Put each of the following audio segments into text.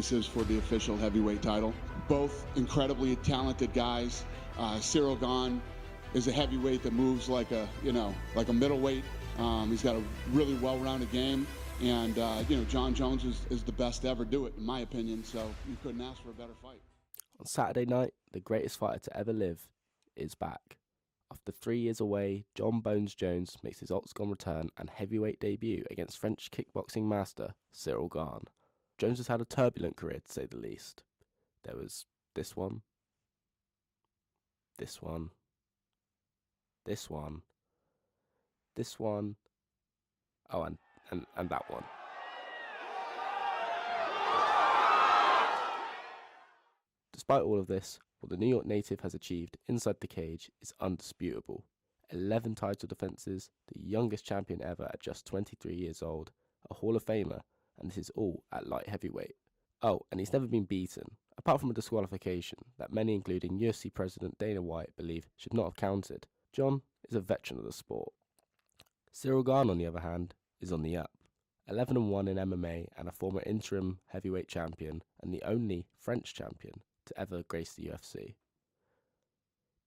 This is for the official heavyweight title. Both incredibly talented guys. Ciryl Gane is a heavyweight that moves like a middleweight. He's got a really well-rounded game, and Jon Jones is the best to ever do it, in my opinion. So you couldn't ask for a better fight. On Saturday night, the greatest fighter to ever live is back. After 3 years away, Jon Bones Jones makes his octagon return and heavyweight debut against French kickboxing master Ciryl Gane. Jones has had a turbulent career, to say the least. There was this one, this one, this one, this one, oh, and that one. Despite all of this, what the New York native has achieved inside the cage is undisputable. 11 title defences, the youngest champion ever at just 23 years old, a Hall of Famer, and this is all at light heavyweight. Oh, and he's never been beaten, apart from a disqualification that many, including UFC President Dana White, believe should not have counted. Jon is a veteran of the sport. Ciryl Gane, on the other hand, is on the up. 11-1 in MMA and a former interim heavyweight champion and the only French champion to ever grace the UFC.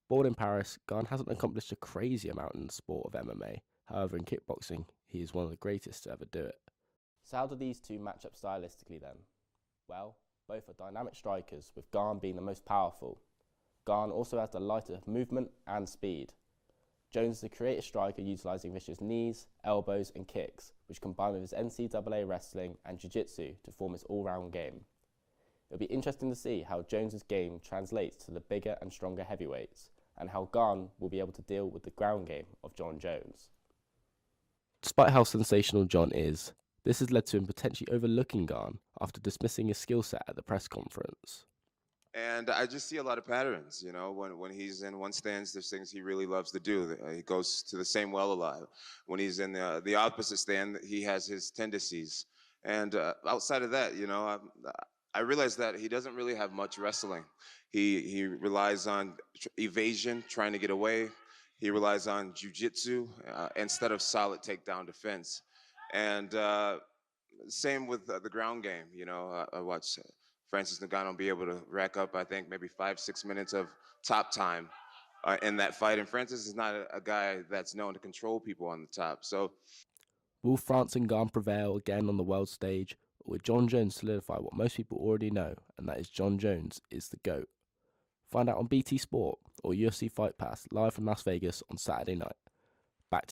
Born in Paris, Gane hasn't accomplished a crazy amount in the sport of MMA. However, in kickboxing, he is one of the greatest to ever do it. So how do these two match up stylistically then? Well, both are dynamic strikers, with Gane being the most powerful. Gane also has the lighter movement and speed. Jones is a creative striker utilising vicious knees, elbows and kicks, which combine with his NCAA wrestling and jiu-jitsu to form his all-round game. It'll be interesting to see how Jones's game translates to the bigger and stronger heavyweights, and how Gane will be able to deal with the ground game of Jon Jones. Despite how sensational Jon is, this has led to him potentially overlooking Gane after dismissing his skill set at the press conference. And I just see a lot of patterns, when he's in one stance, there's things he really loves to do. He goes to the same well a lot. When he's in the opposite stand, he has his tendencies. And outside of that, I realize that he doesn't really have much wrestling. He relies on evasion, trying to get away. He relies on jiu-jitsu instead of solid takedown defense. And same with the ground game. I watch Francis Ngannou be able to rack up, I think, maybe 5-6 minutes of top time in that fight. And Francis is not a guy that's known to control people on the top. So, will Francis and Gane prevail again on the world stage, or will Jon Jones solidify what most people already know, and that is Jon Jones is the GOAT? Find out on BT Sport or UFC Fight Pass live from Las Vegas on Saturday night.